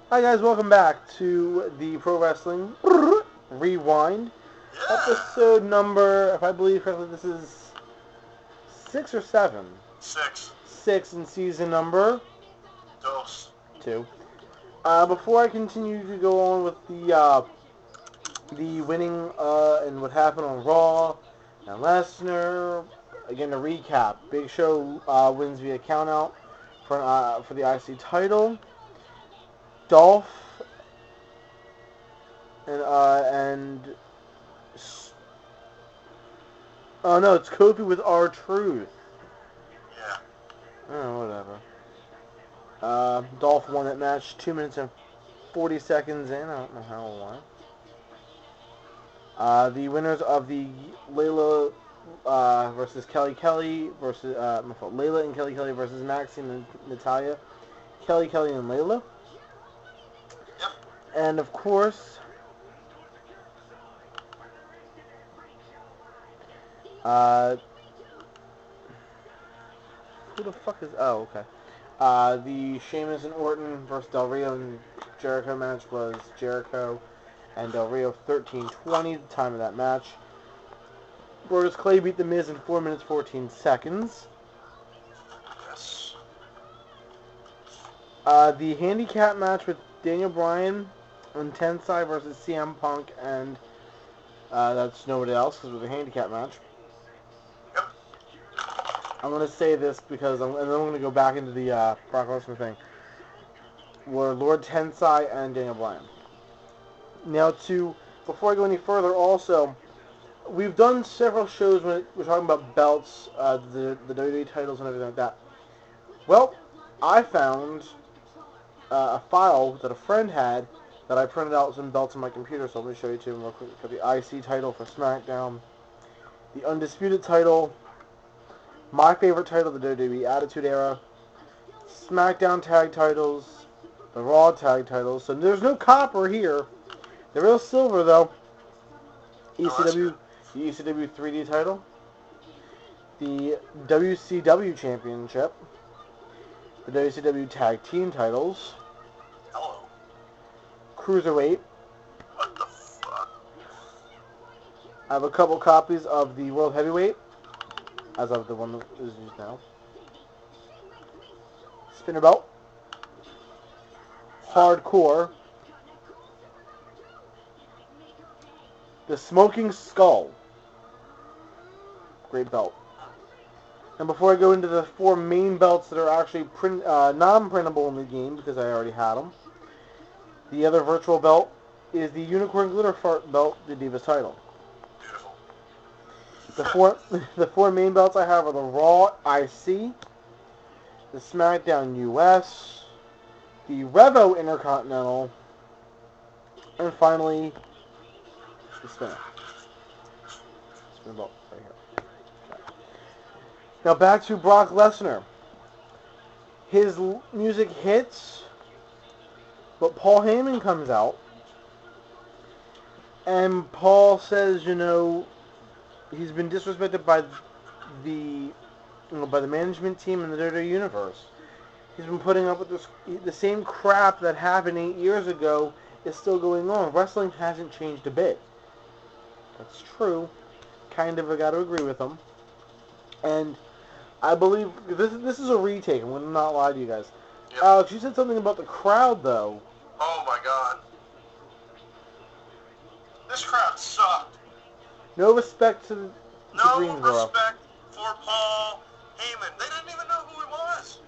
Hi guys, welcome back to the Pro Wrestling Rewind. Yeah. Episode number, if I believe correctly, this is 6 or 7? 6. 6 in season number Dos. 2. Before I continue to go on with the winning and what happened on Raw and Lesnar, again to recap, Big Show wins via countout for the IC title. Dolph and oh no, it's Kofi with R-Truth. Yeah. Oh, whatever. Dolph won that match 2 minutes and 40 seconds in. I don't know how or why. The winners of the Layla versus Kelly versus Layla and Kelly versus Maxine and Natalia. Kelly and Layla. Yep. And of course, who the fuck is? Oh, okay. The Sheamus and Orton versus Del Rio and Jericho match was Jericho and Del Rio 13:20, the time of that match. Brodus Clay beat The Miz in 4 minutes 14 seconds. Yes. The handicap match with Daniel Bryan and Tensai versus CM Punk, and that's nobody else because it was a handicap match. Yep. I'm going to say this because and then I'm going to go back into the Brock Lesnar thing. Were Lord Tensai and Daniel Bryan. Now, before I go any further, also, we've done several shows when we're talking about belts, the WWE titles and everything like that. Well, I found a file that a friend had that I printed out some belts on my computer, so let me show you two real quick. For the IC title for SmackDown, the Undisputed title, my favorite title, the WWE Attitude Era, SmackDown tag titles, the Raw tag titles. So there's no copper here. The real silver, though. ECW, the ECW 3D title, the WCW Championship, the WCW Tag Team titles, Hello. Cruiserweight. What the fuck? I have a couple copies of the World Heavyweight, as of the one that is used now. Spinner Belt, Hardcore, the Smoking Skull, great belt. And before I go into the 4 main belts that are actually non-printable in the game, because I already had them, the other virtual belt is the Unicorn Glitter Fart belt, the Divas title. Beautiful. The four main belts I have are the Raw IC, the SmackDown US, the Revo Intercontinental, and finally, the Spinner. Spinner belt right here. Okay. Now back to Brock Lesnar. His music hits, but Paul Heyman comes out, and Paul says, he's been disrespected by the management team in the WWE Universe. He's been putting up with the same crap that happened 8 years ago is still going on. Wrestling hasn't changed a bit. That's true. Kind of, I got to agree with him. And I believe this is a retake. I'm going to not lie to you guys. Yep. Alex, you said something about the crowd, though. Oh my god. This crowd sucked. No respect to No Greensboro. respect for Paul Heyman. They didn't even know who he was.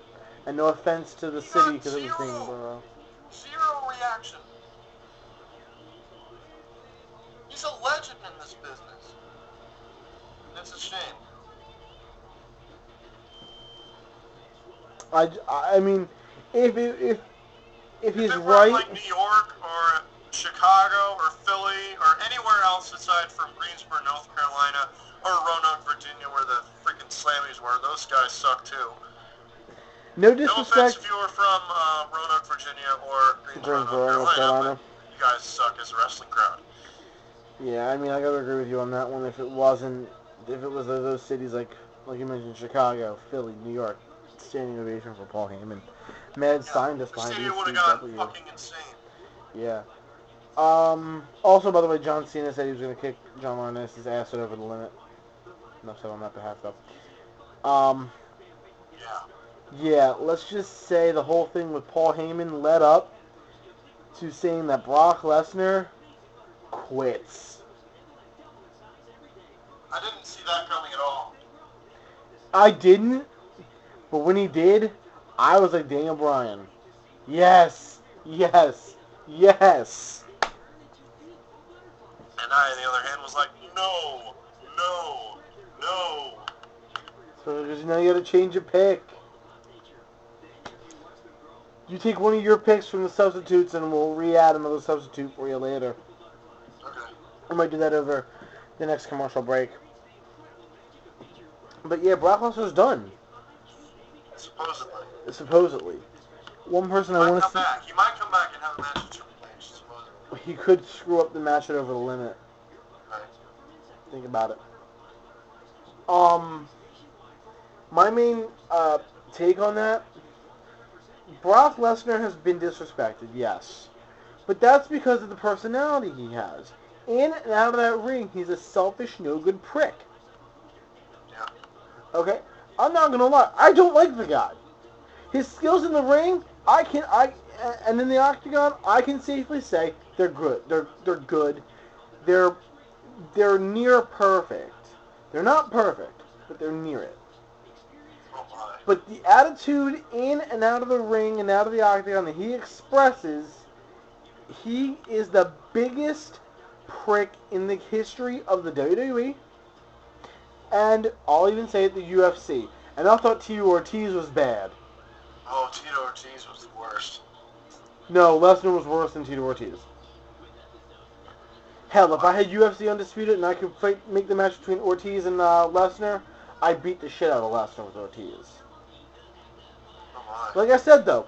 And no offense to the city because it was Greensboro. Zero reaction. He's a legend in this business. It's a shame. I mean, if he's If it were right, like New York or Chicago or Philly or anywhere else aside from Greensboro, North Carolina, or Roanoke, Virginia, where the freaking Slammies were, those guys suck too. no No disrespect. offense if you were from Roanoke, Virginia, or Greensboro, North Carolina, but you guys suck as a wrestling crowd. Yeah, I mean, I gotta agree with you on that one. If it was those cities like you mentioned, Chicago, Philly, New York, standing ovation for Paul Heyman. mad Yeah, scientist the behind stadium would have gone ECW. fucking insane. Yeah. Also, by the way, John Cena said he was going to kick John Laurinaitis' ass over the limit. Enough said on that behalf, though. Yeah, let's just say the whole thing with Paul Heyman led up to saying that Brock Lesnar quits. I didn't see that coming at all. I didn't, but when he did, I was like, Daniel Bryan. Yes, yes, yes. And I, on the other hand, was like, no, no, no. So because now you got to change your pick. You take one of your picks from the substitutes, and we'll re-add another substitute for you later. Okay. I might do that over the next commercial break. But yeah, Brock Lesnar's done. Supposedly. Supposedly. One person I want to see... He might come back and have a match with Triple H, supposedly. He could screw up the match at Over the Limit. Right. Think about it. My main take on that, Brock Lesnar has been disrespected, yes. But that's because of the personality he has. In and out of that ring, he's a selfish, no-good prick. Yeah. Okay? I'm not gonna lie, I don't like the guy. His skills in the ring, and in the octagon, I can safely say they're good. They're good. They're near perfect. They're not perfect, but they're near it. But the attitude in and out of the ring and out of the octagon that he expresses, he is the biggest prick in the history of the WWE. And I'll even say it, the UFC. And I thought Tito Ortiz was bad. Oh, Tito Ortiz was the worst. No, Lesnar was worse than Tito Ortiz. Hell, if I had UFC Undisputed and I could make the match between Ortiz and Lesnar, I'd beat the shit out of Lesnar with Ortiz. Like I said, though,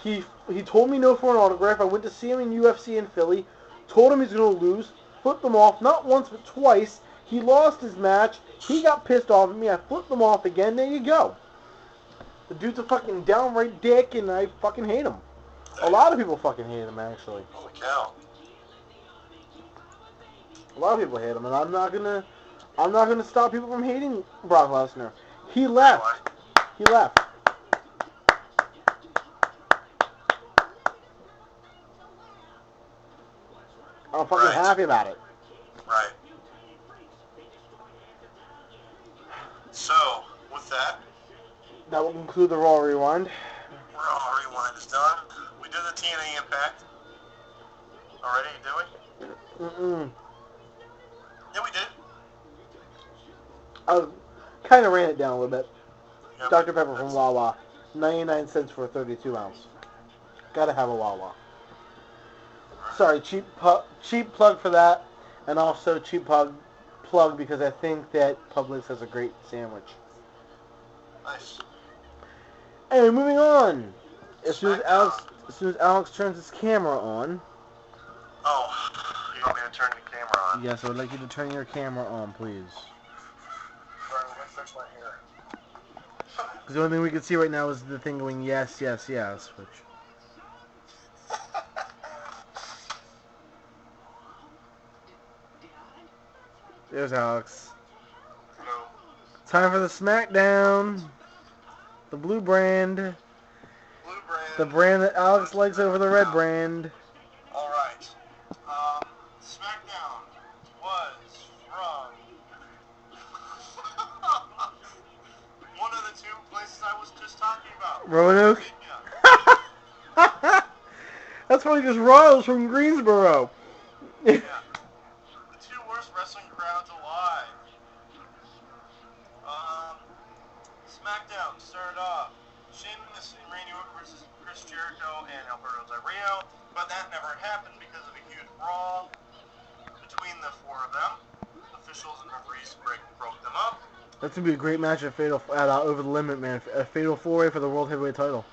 he told me no for an autograph. I went to see him in UFC in Philly, told him he's going to lose, flipped him off, not once but twice. He lost his match. He got pissed off at me. I flipped him off again. There you go. The dude's a fucking downright dick, and I fucking hate him. A lot of people fucking hate him, actually. Holy cow. A lot of people hate him, and I'm not gonna stop people from hating Brock Lesnar. He left. He left. I'm fucking happy about it. Right. So, with that, that will conclude the Raw Rewind. Raw Rewind is done. We did the TNA Impact already, did we? Mm-mm. Yeah, we did. I kind of ran it down a little bit. Yep. Dr. Pepper from Wawa. 99 cents for a 32 ounce. Gotta have a Wawa. Sorry, cheap plug for that. And also cheap plug because I think that Publix has a great sandwich. Nice. Anyway, moving on. As soon as Alex turns his camera on. Oh, you want me to turn the camera on? Yes, I would like you to turn your camera on, please. Alright, let me fix my hair. Because the only thing we can see right now is the thing going yes, yes, yes, which... There's Alex. Hello. Time for the SmackDown. The blue brand. Blue brand. The brand that Alex likes over the red brand. Alright. SmackDown was from one of the two places I was just talking about. Roanoke? That's funny because Raw is from Greensboro. Yeah. The two worst wrestling crowds alive. SmackDown started off Sheamus and Randy Orton versus Chris Jericho and Alberto Del Rio, but that never happened because of a huge brawl between the four of them. Officials and referees broke them up. That's gonna be a great match at Over the Limit, man. A fatal 4-way for the World Heavyweight title.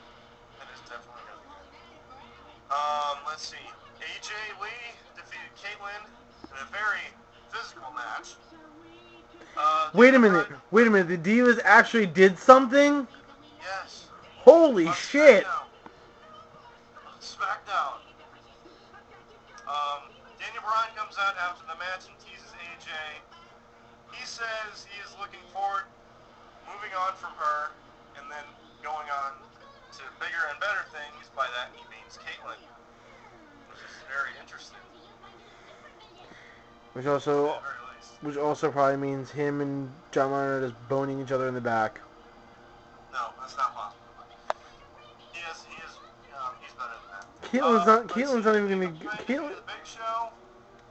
That is definitely gonna be good. Let's see. AJ Lee defeated Caitlyn in a very physical match. Wait a minute. The Divas actually did something? Yes. Holy shit. SmackDown. Daniel Bryan comes out after the match and teases AJ. He says he is looking forward, moving on from her, and then going on to bigger and better things. By that he means Caitlyn, which is very interesting. Which also probably means him and John Liner are just boning each other in the back. No, that's not possible. He's better than that. Caitlyn's not even gonna be. Caitlyn. The Big Show,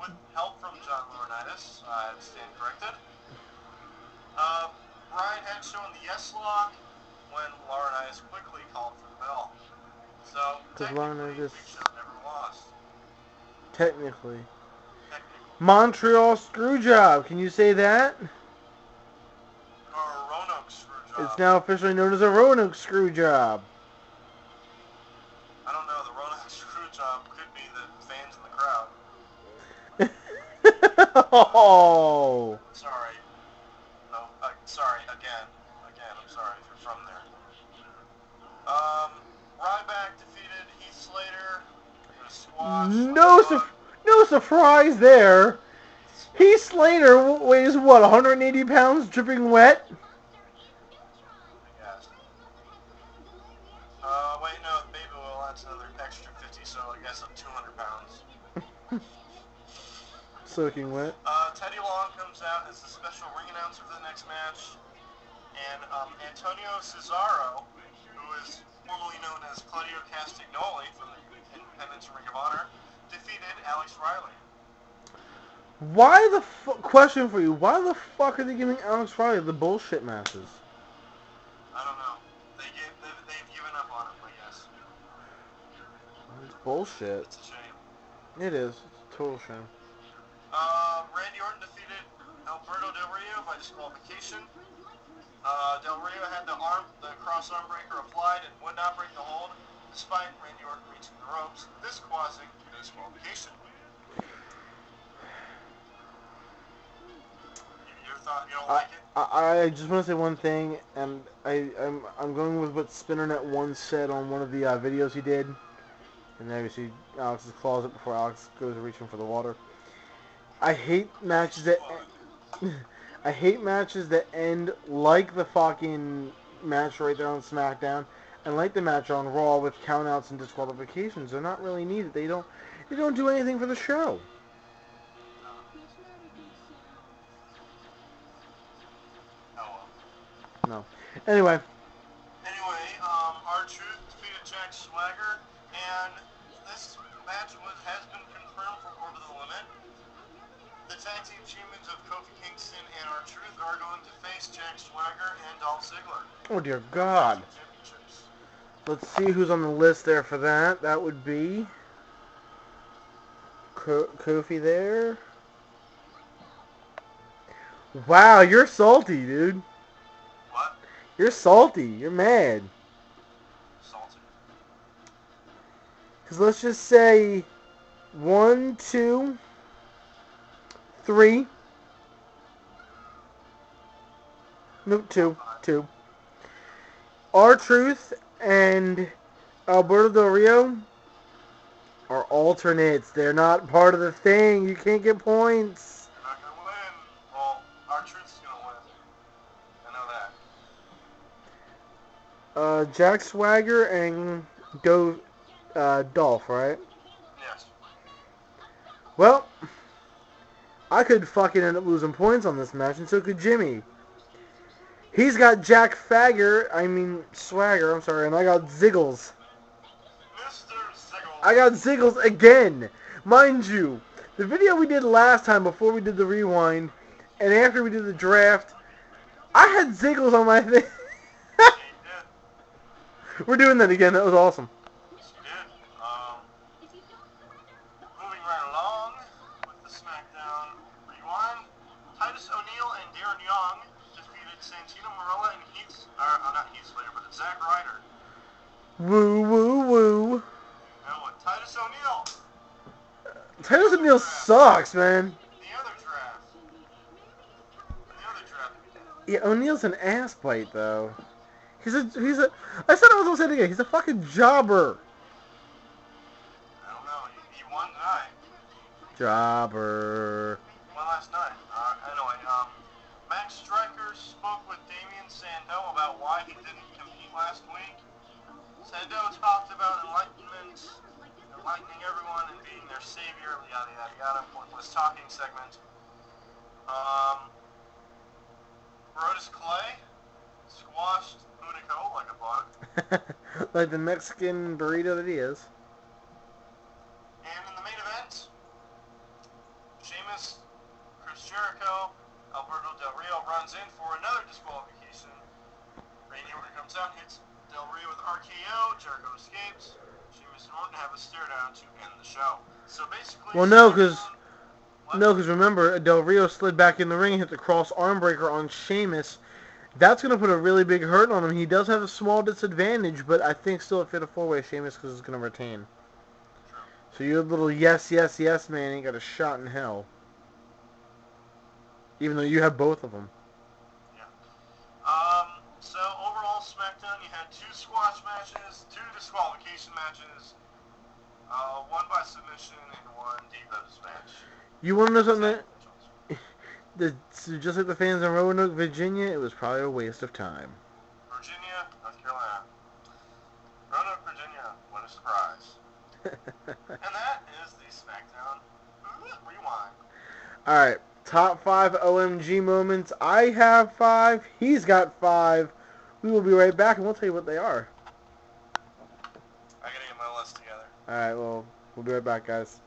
with help from John Laurinaitis, I stand corrected. Bryan had shown the yes lock when Laurinaitis quickly called for the bell. So technically, Big Show never lost. Technically. Montreal Screwjob. Can you say that? Or Roanoke Screwjob. It's now officially known as a Roanoke Screwjob. I don't know. The Roanoke Screwjob could be the fans in the crowd. Oh. Sorry. No. Sorry. Again. I'm sorry if you're from there. Ryback defeated Heath Slater in a squash. No surprise there. Heath Slater weighs what, 180 pounds, dripping wet? Yes. Wait, no, Baby Will, that's another extra 50, so I guess I'm 200 pounds. Soaking wet. Teddy Long comes out as the special ring announcer for the next match, and Antonio Cesaro, who is formerly known as Claudio Castagnoli from the Independence Ring of Honor, defeated Alex Riley. Question for you, why the fuck are they giving Alex Riley the bullshit matches? I don't know. They've given up on him, I guess. It's bullshit. It's a shame. It is. It's a total shame. Randy Orton defeated Alberto Del Rio by disqualification. Del Rio had the cross arm breaker applied and would not break the hold, despite Randy Orton reaching the ropes, this causing disqualification. Your thought? You don't like it? I just want to say one thing, and I'm going with what Spinnernet once said on one of the videos he did, and obviously Alex's closet before Alex goes reaching for the water. I hate matches that end like the fucking match right there on SmackDown, and like the match on Raw with countouts and disqualifications. They're not really needed. They don't do anything for the show. No. Anyway, R-Truth defeated Jack Swagger, and this match has been confirmed for Over the Limit. The tag team champions of Kofi Kingston and R-Truth are going to face Jack Swagger and Dolph Ziggler. Oh dear God. Let's see who's on the list there for that. That would be Kofi there. Wow, you're salty, dude. What? You're salty. You're mad. Salty. Because let's just say 1, 2, 3. Nope, 2. R-Truth and Alberto Del Rio are alternates. They're not part of the thing. You can't get points. They're not going to win. Well, R-Truth's going to win. I know that. Jack Swagger and Dolph, right? Yes. Well, I could fucking end up losing points on this match, and so could Jimmy. He's got Swagger, and I got Ziggles. Mr. Ziggles. I got Ziggles again. Mind you, the video we did last time before we did the rewind, and after we did the draft, I had Ziggles on my thing. We're doing that again. That was awesome. Yes, you did. Moving right along with the SmackDown rewind, Titus O'Neil and Darren Young defeated Santino Marella and not Heath Slater, but Zack Ryder. Woo, woo, woo. Now what? Titus O'Neil. Titus O'Neil sucks, man. The other draft. Yeah, O'Neil's an ass bite, though. I said I was gonna say it again. He's a fucking jobber. Jobber. Well, last night. Anyway, Max Striker spoke with Damien Sandow about why he didn't compete last week. Sandow talked about enlightening everyone and being their savior, yada yada yada, pointless talking segment. Brodus Clay squashed Hunico like a bug. Like the Mexican burrito that he is. And in the main event, Sheamus, Chris Jericho, Alberto Del Rio runs in for another disqualification. Randy Orton comes out, hits Del Rio with RKO, Jericho escapes. Sheamus and Orton have a stare down to end the show. So basically... Well, no, because remember, Del Rio slid back in the ring and hit the cross arm breaker on Sheamus. That's going to put a really big hurt on him. He does have a small disadvantage, but I think still it fit a four-way Sheamus because it's going to retain. True. So your little yes, yes, yes man ain't got a shot in hell. Even though you have both of them. Yeah. So overall SmackDown, you had 2 squash matches, 2 disqualification matches, 1 by submission, and 1 Divas match. You want to know something? Just like the fans in Roanoke, Virginia, it was probably a waste of time. Virginia, North Carolina. Roanoke, Virginia, what a surprise. And that is the SmackDown Rewind. Alright, top 5 OMG moments. I have 5. He's got 5. We will be right back and we'll tell you what they are. I gotta get my list together. Alright, well, we'll be right back, guys.